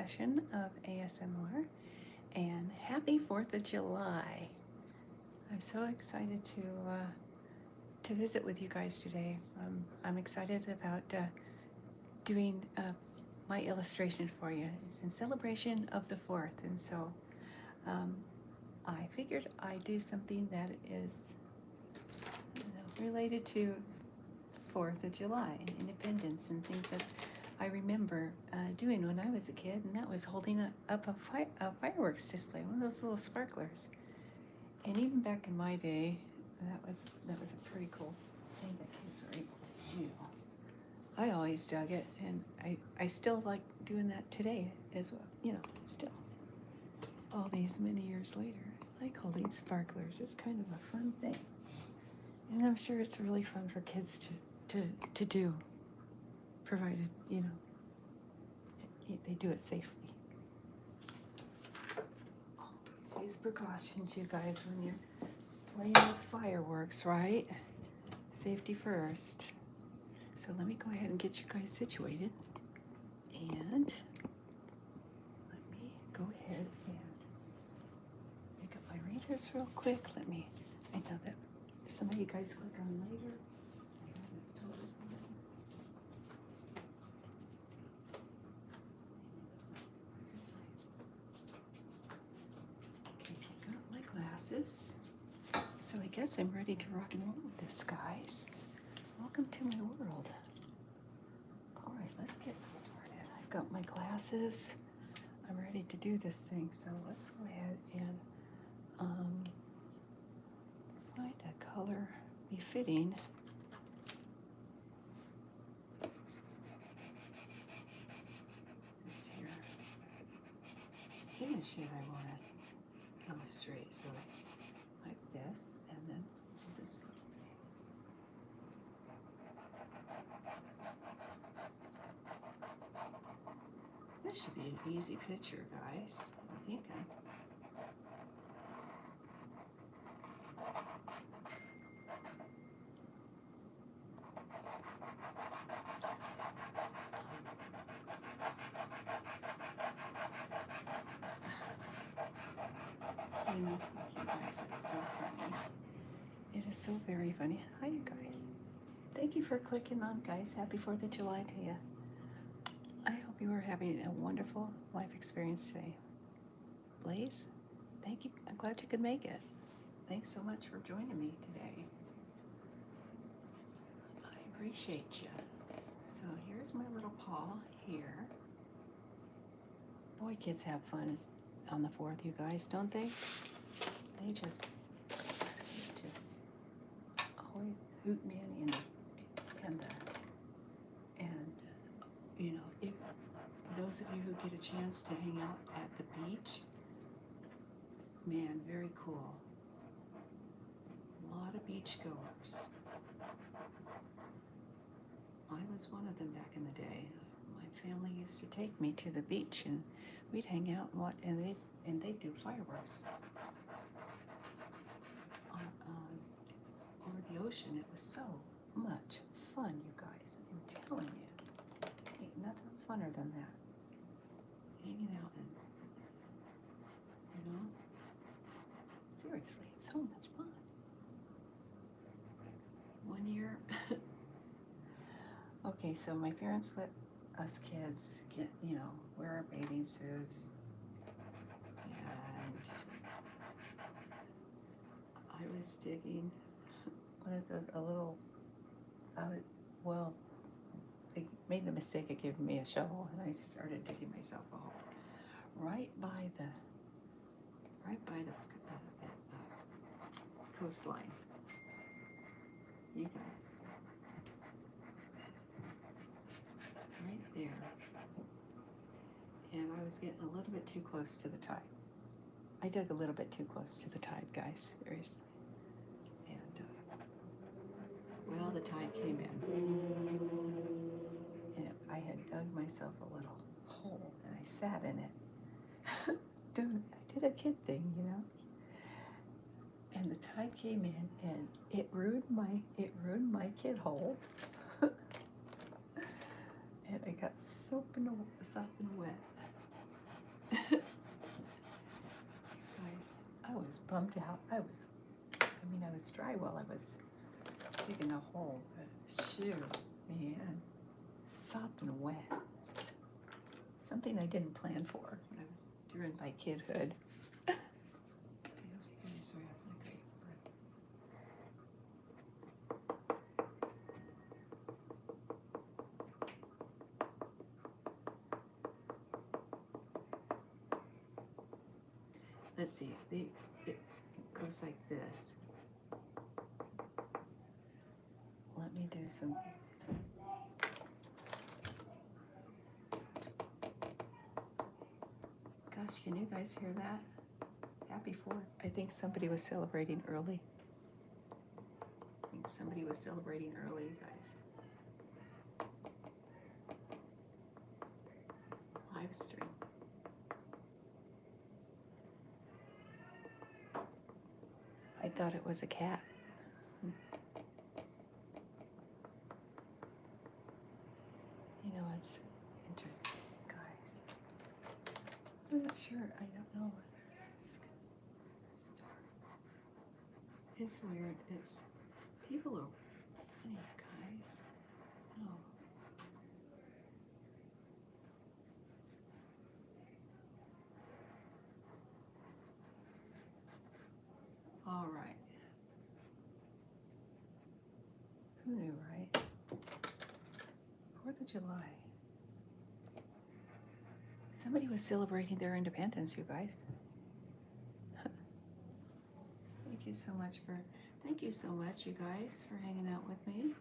session of ASMR, and happy 4th of July. I'm so excited to visit with you guys today. I'm excited about doing my illustration for you. It's in celebration of the 4th, and so um, I figured I'd do something that is related to 4th of July and Independence and things that I remember doing when I was a kid, and that was holding up a fireworks display, one of those little sparklers. And even back in my day, that was a pretty cool thing that kids were able to do. I always dug it, and I still like doing that today as well. Still, all these many years later, I like holding sparklers. It's kind of a fun thing, and I'm sure it's really fun for kids to do, provided they do it safely. Always use precautions, you guys, when you're playing with fireworks, right? Safety first. So let me go ahead and get you guys situated, and let me go ahead and pick up my readers real quick. I know that some of you guys click on later. That is totally fine. Okay, pick up my glasses. So I guess I'm ready to rock and roll with this, guys. Welcome to my world. All right, let's get started. I've got my glasses. I'm ready to do this thing. So let's go ahead and find a color befitting. This here image that I want to illustrate. So like this, and then this little thing. This should be an easy picture, guys. I'm thinking. You guys, it's so funny. It is so very funny. Hi, you guys. Thank you for clicking on, guys. Happy 4th of July to you. I hope you are having a wonderful life experience today. Blaze, thank you. I'm glad you could make it. Thanks so much for joining me today. I appreciate you. So here's my little paw here. Boy, kids have fun on the 4th, you guys, don't they? They just always hootenanny and if those of you who get a chance to hang out at the beach, man, very cool. A lot of beach goers. I was one of them back in the day. My family used to take me to the beach, and we'd hang out and they'd do fireworks over the ocean. It was so much fun, you guys. I'm telling you, ain't nothing funner than that. Hanging out and seriously, it's so much fun. One year, okay, so my parents let us kids get, wear our bathing suits, and I was digging they made the mistake of giving me a shovel, and I started digging myself a hole right by the coastline. You guys, right there. And I was getting a little bit too close to the tide. I dug a little bit too close to the tide, guys, seriously. And, well, the tide came in. And I had dug myself a little hole, and I sat in it. I did a kid thing, And the tide came in, and it ruined my kid hole. And I got sopping wet. Guys, I was bummed out. I was dry while I was digging a hole, but shoot, man, sopping wet. Something I didn't plan for when I was during my kidhood. Let's see, it goes like this. Let me do some. Gosh, can you guys hear that? Happy 4th. I think somebody was celebrating early. Guys. Live stream. I thought it was a cat. You know, it's interesting, guys. I'm not sure. I don't know. It's weird. It's people are funny, guys. Oh. All right. Who knew, right? 4th of July. Somebody was celebrating their independence, you guys. Thank you so much, you guys, for hanging out with me.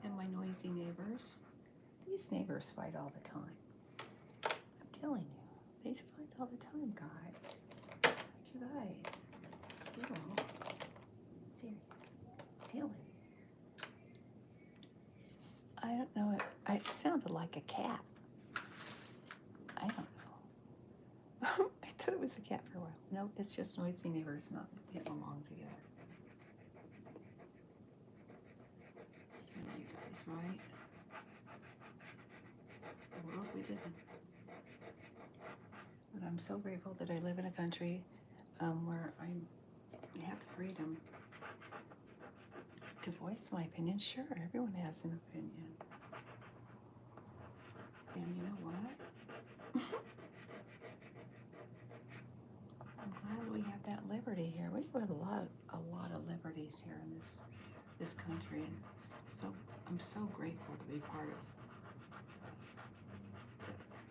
And my noisy neighbors. These neighbors fight all the time. I'm telling you, they fight all the time, guys. You guys, serious, Dylan. I don't know. It sounded like a cat. I don't know. I thought it was a cat for a while. No, it's just noisy neighbors not getting along together. You know, you guys, right? The world we live in. But I'm so grateful that I live in a country where I have the freedom to voice my opinion. Sure, everyone has an opinion. And you know what? I'm glad we have that liberty here. We have a lot of liberties here in this country, and I'm so grateful to be part of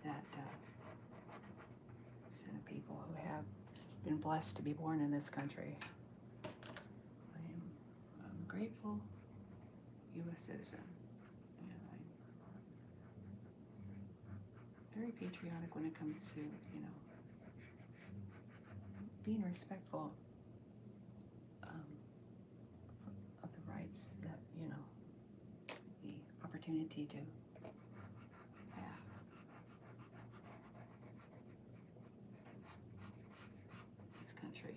that set of people who have been blessed to be born in this country. I'm grateful U.S. citizen, and I'm very patriotic when it comes to, being respectful of the rights that, the opportunity to have. This country.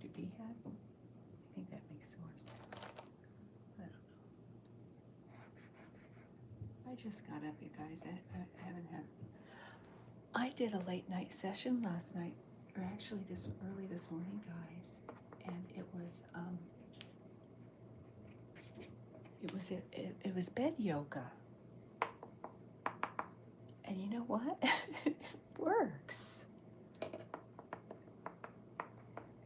To be had? I think that makes more sense. I don't know. I just got up, you guys. I haven't had. I did a late night session last night, or actually early this morning, guys, and it was bed yoga. And you know what? It works. I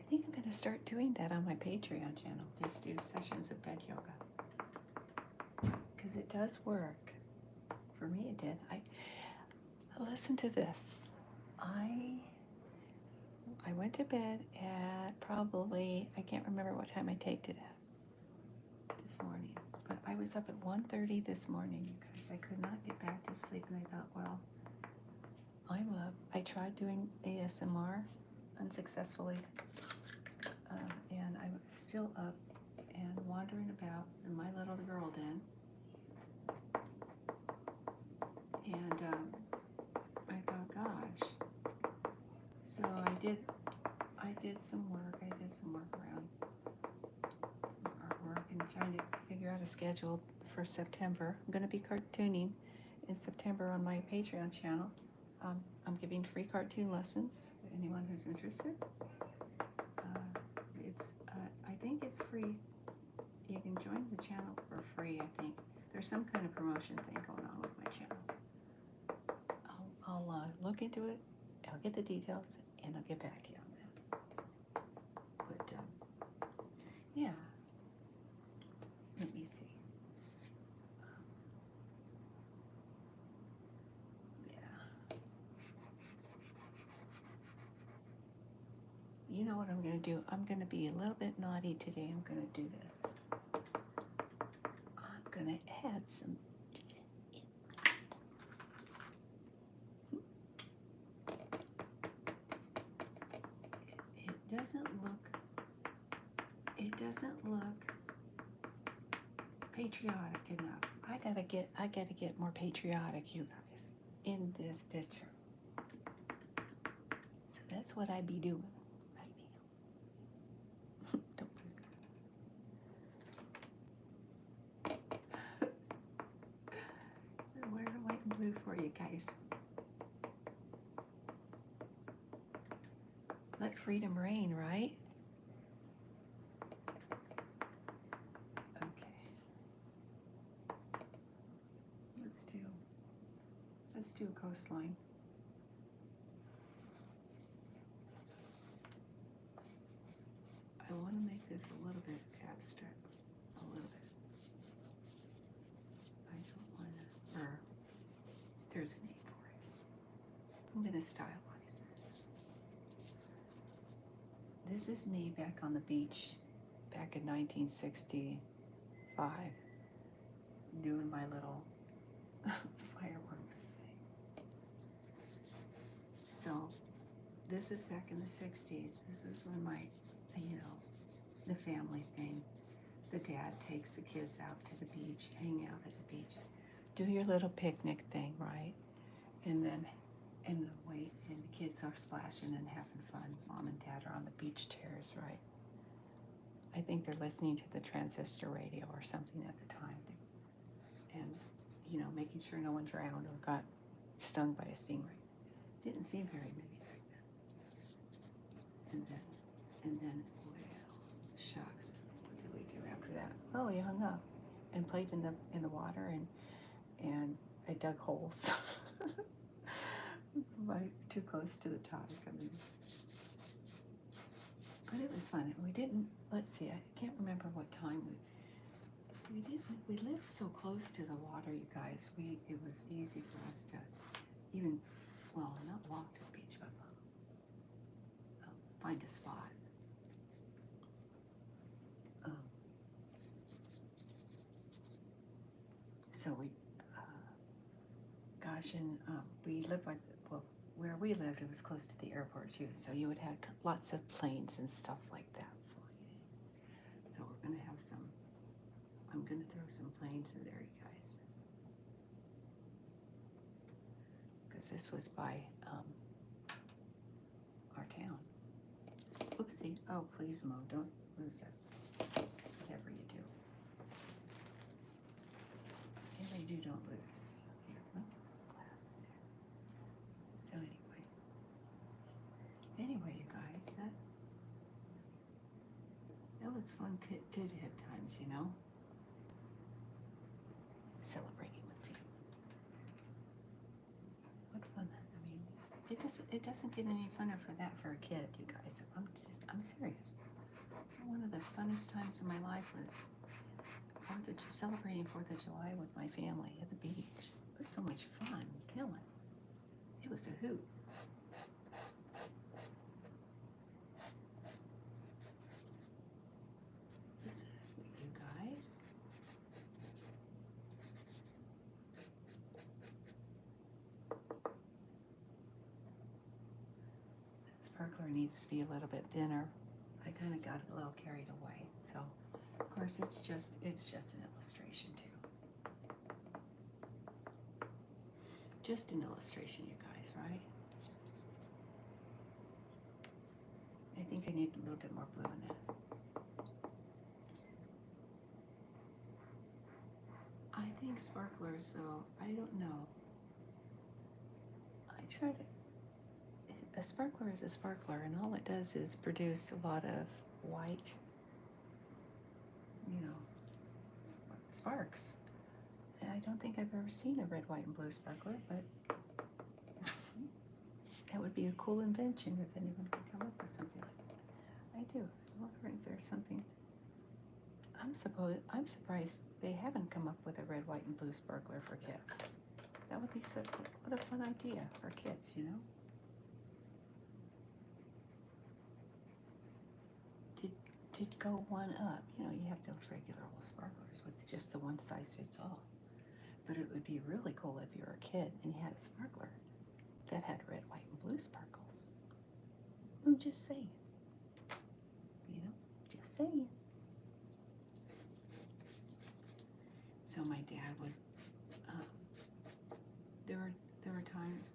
think I'm going to start doing that on my Patreon channel. Just do sessions of bed yoga. Because it does work. For me, it did. Listen to this. I went to bed at probably, I can't remember what time I taped it at this morning. But I was up at 1:30 this morning, you guys. I could not get back to sleep, and I thought, well, I'm up. I tried doing ASMR unsuccessfully, and I was still up and wandering about in my little girl den. And I thought, gosh. So I did some work. I did some work around artwork and trying to figure figure out a schedule for September. I'm going to be cartooning in September on my Patreon channel. I'm giving free cartoon lessons. Anyone who's interested. I think it's free. You can join the channel for free. I think there's some kind of promotion thing going on with my channel. I'll look into it. I'll get the details and I'll get back to you on that. But yeah, let me see. Yeah. You know what I'm going to do? I'm going to be a little bit naughty today. I'm going to do this. I'm going to add some. It doesn't look patriotic enough. I gotta get more patriotic, you guys, in this picture. So that's what I be doing right now. Don't lose that. I wear the white and blue for you guys. Let freedom reign, right? Okay. Let's do a coastline. I want to make this a little bit abstract. A little bit. I don't want to, or there's a name for it. I'm going to stylize it. This is me back on the beach back in 1965 doing my little fireworks thing. So this is back in the 60s. This is when my, the family thing. The dad takes the kids out to the beach, hang out at the beach, do your little picnic thing, right? And then, and the kids are splashing and having fun. Mom and dad are on the beach chairs, right? I think they're listening to the transistor radio or something at the time. And, making sure no one drowned or got stung by a stingray. Didn't seem very many back then. And then, well, shucks, what did we do after that? Oh, we hung up and played in the water and I dug holes. Right, too close to the top. But it was fun. We didn't. Let's see. I can't remember what time we didn't. We lived so close to the water, you guys. It was easy for us to even, well, not walk to the beach, but find a spot. So we, and we lived by, where we lived, it was close to the airport too. So you would have lots of planes and stuff like that flying. So we're gonna have some. I'm gonna throw some planes in there, you guys, because this was by our town. Oopsie. Oh, please, Mo, don't lose it. Whatever you do. Whatever you do, don't lose this. Here, look, glasses here. So anyway, you guys, that was fun. Good head times, celebrating with you. What fun! I mean, it doesn't get any funner for a kid, you guys. I'm serious. One of the funnest times of my life was celebrating 4th of July with my family at the beach. It was so much fun. I'm telling. It was a hoot. It's a hoot, you guys. Sparkler needs to be a little bit thinner. I kind of got a little carried away. So, of course, it's just an illustration too. Just an illustration, you guys, right? I think I need a little bit more blue in that. think sparklers, though, I don't know. I try to. A sparkler is a sparkler, and all it does is produce a lot of white, you know, sparks. And I don't think I've ever seen a red, white, and blue sparkler, but that would be a cool invention if anyone could come up with something. I do. I'm wondering if there's something. I'm surprised they haven't come up with a red, white, and blue sparkler for kids. That would be what a fun idea for kids, you know? To go one up, you know, you have those regular old sparklers with just the one size fits all. But it would be really cool if you were a kid and you had a sparkler that had red, white, and blue sparkles. I'm just saying. You know, just saying. So my dad would. There were times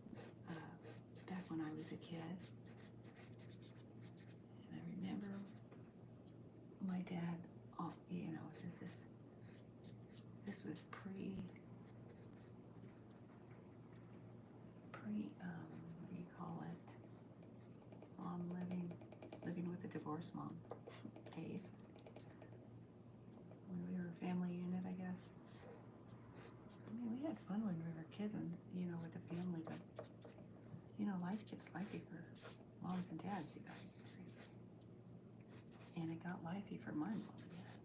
back when I was a kid, and I remember my dad. Oh, you know, this was pre. What do you call it? Mom living with a divorced mom days. When we were a family unit, I guess. I mean, we had fun when we were a kid, and you know, with the family. But you know, life gets lifey for moms and dads, you guys. Seriously. And it got lifey for my mom and dad.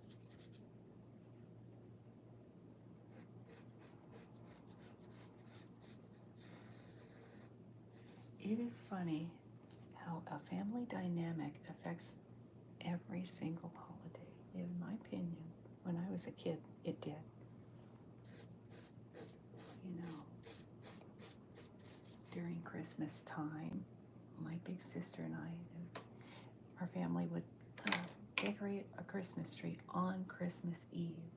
It is funny how a family dynamic affects every single holiday. In my opinion, when I was a kid, it did. You know, during Christmas time, my big sister and our family would decorate a Christmas tree on Christmas Eve.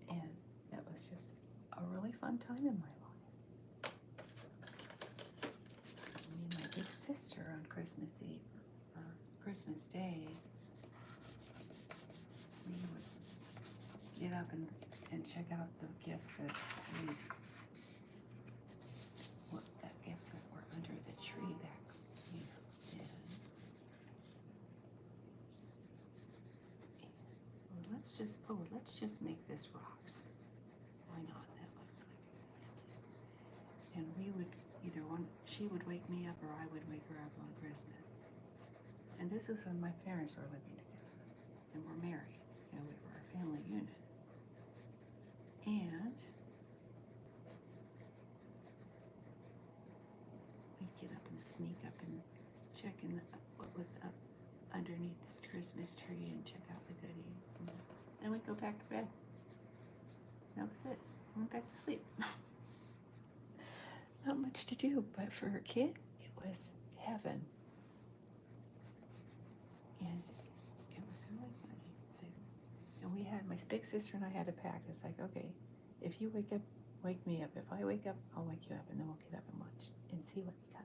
And that was just a really fun time in my life. Me and my big sister on Christmas Eve or Christmas Day, we would get up and check out the gifts that were under the tree back, you know, then. Let's just make this rocks. Why not? That looks like a good idea. And we would she would wake me up or I would wake her up on Christmas. And this was when my parents were living together and were married. You know, we were a family unit. And we'd get up and sneak up and check in what was up underneath the Christmas tree and check out the goodies. And then we'd go back to bed. That was it. I went back to sleep. Not much to do, but for a kid, it was heaven. And it was really funny. So, and we had, my big sister and I had a pact. It's like, okay, if you wake up, wake me up. If I wake up, I'll wake you up, and then we'll get up and watch and see what we got.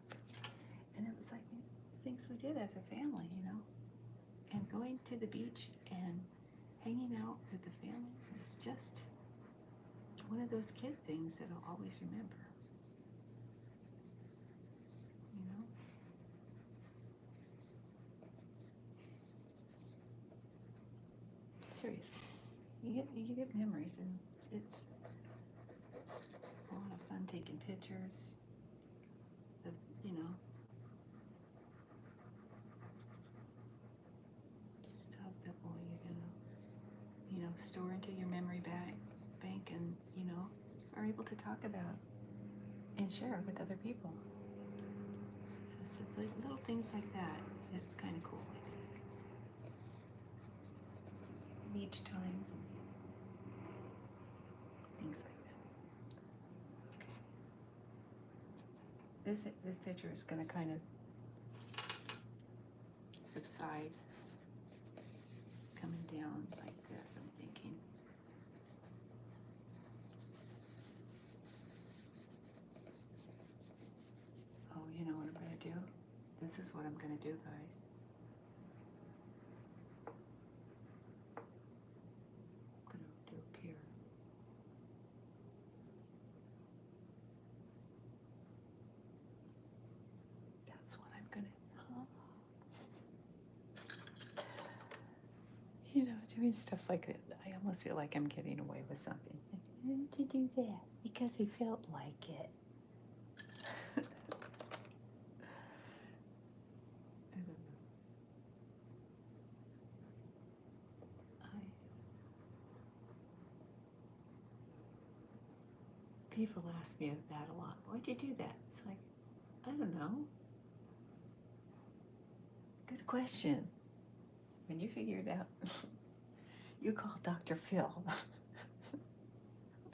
And it was like things we did as a family, you know. And going to the beach and hanging out with the family was just one of those kid things that I'll always remember. You know? Seriously. You get memories, and it's a lot of fun taking pictures of, you know, stuff that you know, store into your memory bank and, you know, are able to talk about and share with other people. So it's just like little things like that. It's kind of cool, I think. Beach times and things like that. Okay. This picture is going to kind of subside, coming down like this, I'm thinking. Oh, you know what I'm going to do? This is what I'm going to do, guys. I'm going to do up here. Doing stuff like that, I almost feel like I'm getting away with something. It's like, why did you do that? Because he felt like it. I don't know. People ask me that a lot. Why'd you do that? It's like, I don't know. Good question. When you figure it out, you call Dr. Phil.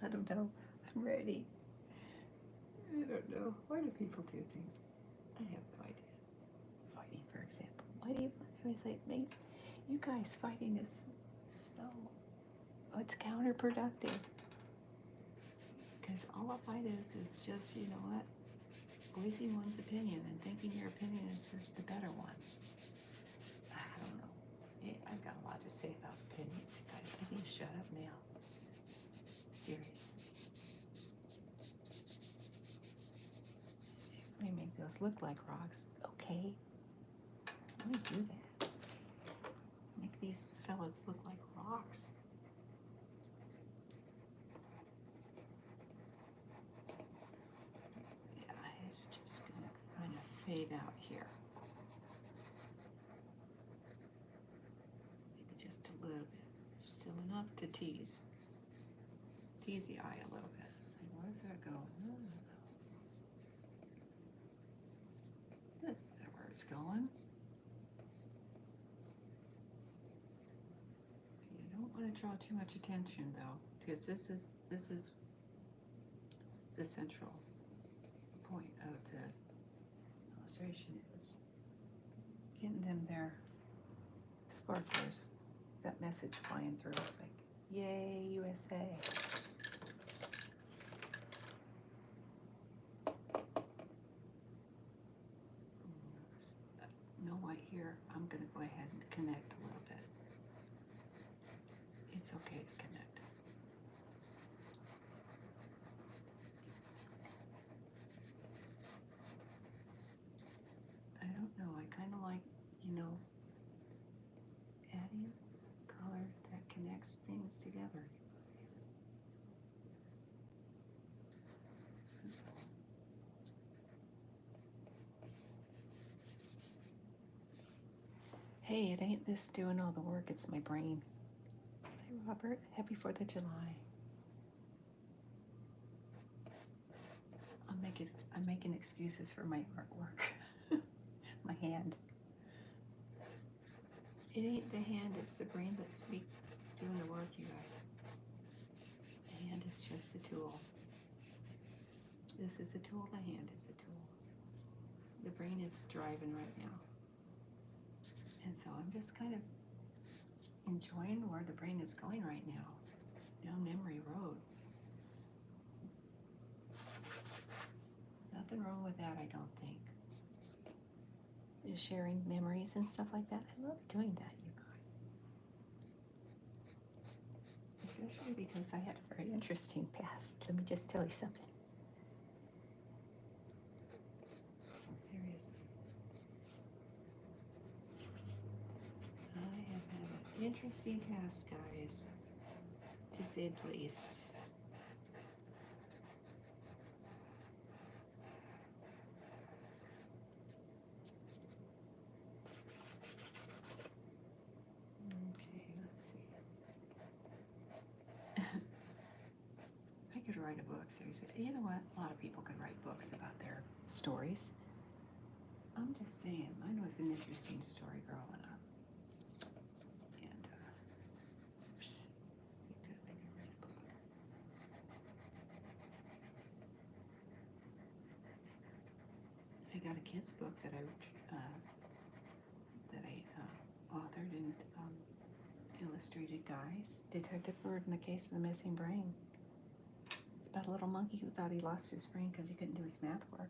Let him know I'm ready. I don't know. Why do people do things? I have no idea. Fighting, for example. Why do you? I was like, makes you guys fighting is so. It's counterproductive. Because all a fight is just, you know what? Voicing one's opinion and thinking your opinion is the better one. I don't know. I've got a lot to say about opinions, you guys. I need to shut up now. Seriously. Let me make those look like rocks. Okay. Let me do that. Make these fellas look like rocks. Yeah, it's just going to kind of fade out here. Maybe just a little bit. Still enough to tease. Tease the eye a little bit. It's like, where's that going? No. Doesn't matter where it's going. You don't want to draw too much attention though, because this is the central point of the illustration is getting them their sparklers, that message flying through. It's like, yay, USA. No white here. I'm going to go ahead and connect a little bit. It's okay to connect. I don't know. I kind of like, adding color that connects things together. That's cool. Hey, it ain't this doing all the work, it's my brain. Hi, Robert. Happy 4th of July. I'm making excuses for my artwork. My hand. It ain't the hand, it's the brain that's doing the work, you guys. The hand is just the tool. This is a tool, the hand is a tool. The brain is driving right now. And so I'm just kind of enjoying where the brain is going right now, down memory road. Nothing wrong with that, I don't think. Just sharing memories and stuff like that. I love doing that, you guys. Especially because I had a very interesting past. Let me just tell you something. Seriously. I have had an interesting past, guys, to say the least. Okay, let's see. I could write a book series. You know what? A lot of people could write books about their stories. I'm just saying, mine was an interesting story growing up. And, I could write a book. I got a kid's book that I authored and illustrated, guys. Detective Bird in the Case of the Missing Brain. It's about a little monkey who thought he lost his brain because he couldn't do his math work.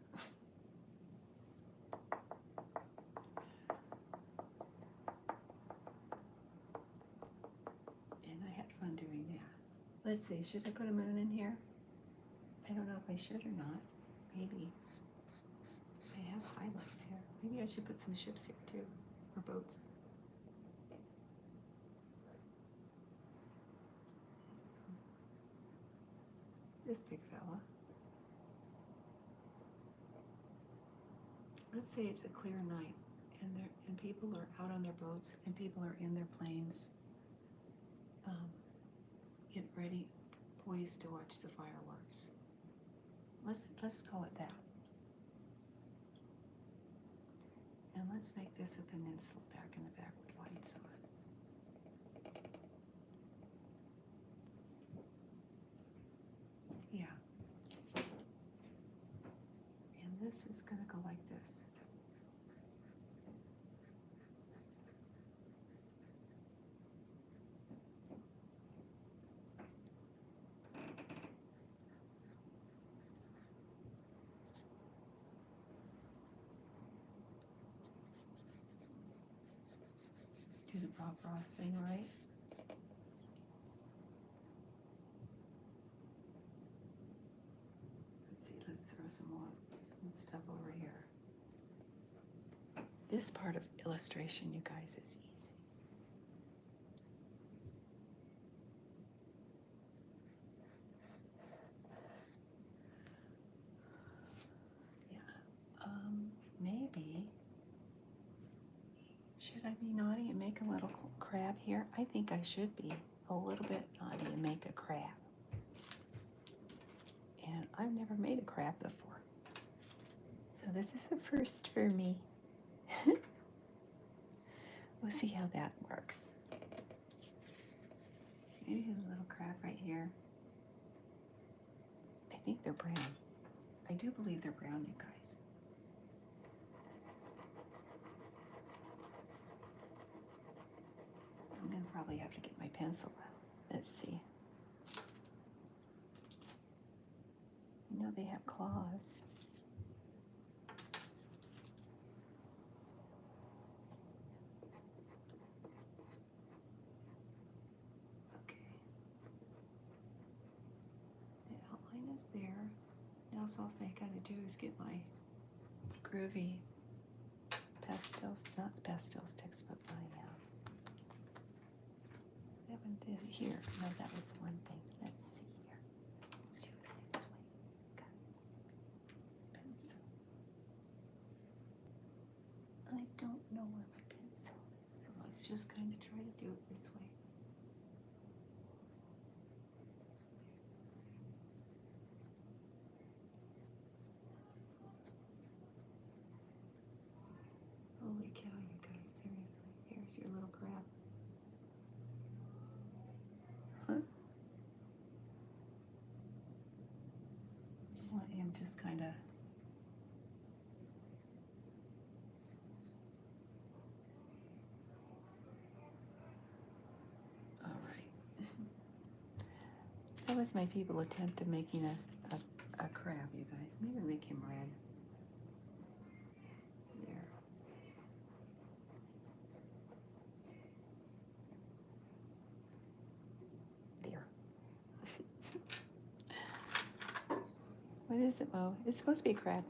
And I had fun doing that. Let's see, should I put a moon in here? I don't know if I should or not. Maybe. I have highlights here. Maybe I should put some ships here too, or boats. this big fella. Let's say it's a clear night, and people are out on their boats, and people are in their planes, getting ready, poised to watch the fireworks. Let's call it that. And let's make this a peninsula back in the back with lights on. Yeah. And this is going to go like this. Do the Bob Ross thing, right? Let's see, let's throw some stuff over here. This part of illustration, you guys, is easy. Yeah. Maybe, should I be naughty and make a little crab here? I think I should be a little bit naughty and make a crab. And I've never made a crab before. So this is the first for me. We'll see how that works. Maybe a little crab right here. I think they're brown. I do believe they're brown, you guys. I'm gonna probably have to get my pencil out. Let's see. You know they have claws. Okay. The outline is there. Now all I gotta do is get my groovy pastels, not pastels textbook, my that one did it here. No, that was one thing. Let's see here. Let's do it this way, guys. Pencil. I don't know where my pencil is, so let's just kind of try to do it this way. Holy cow, you guys, seriously. Here's your little crab. Huh? I am just kind of all right. That was my feeble attempt at making a crab, you guys. Maybe make him red. There. There. What is it, Mo? It's supposed to be a crab.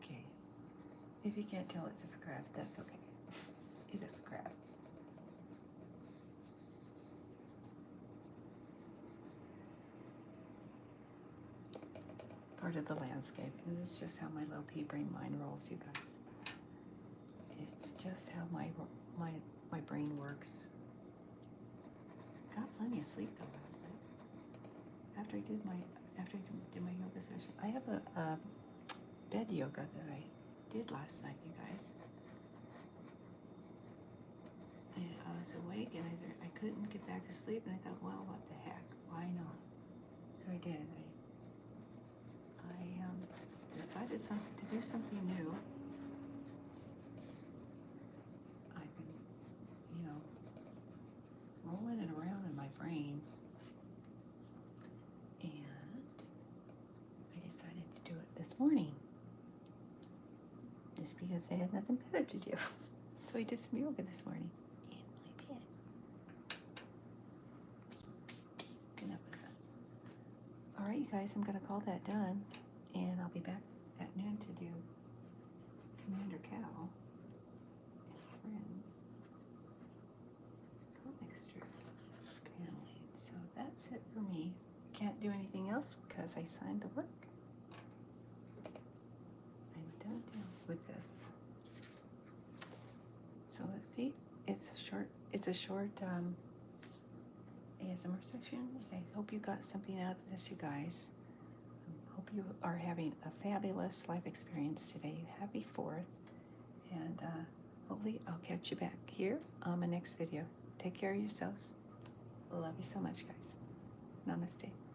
Okay. If you can't tell it's a crab, that's okay. It is a crab. Part of the landscape. And it's just how my little pea brain mind rolls, you guys. It's just how my brain works. Got plenty of sleep though last night. After I did my yoga session. I have a bed yoga that I did last night, you guys. And I was awake and I couldn't get back to sleep, and I thought, well, what the heck? Why not? So I did. I decided to do something new. brain. And I decided to do it this morning. Just because I had nothing better to do. So I did some yoga this morning in my bed. And that was it. Alright, you guys, I'm going to call that done. And I'll be back at noon to do Commander Cow and Friends comic strip paneling. So that's it for me. Can't do anything else because I signed the work. I'm done with this. So let's see. It's a short ASMR session. I hope you got something out of this, you guys. Hope you are having a fabulous life experience today. Happy 4th. And hopefully I'll catch you back here on my next video. Take care of yourselves. Love you so much, guys. Namaste.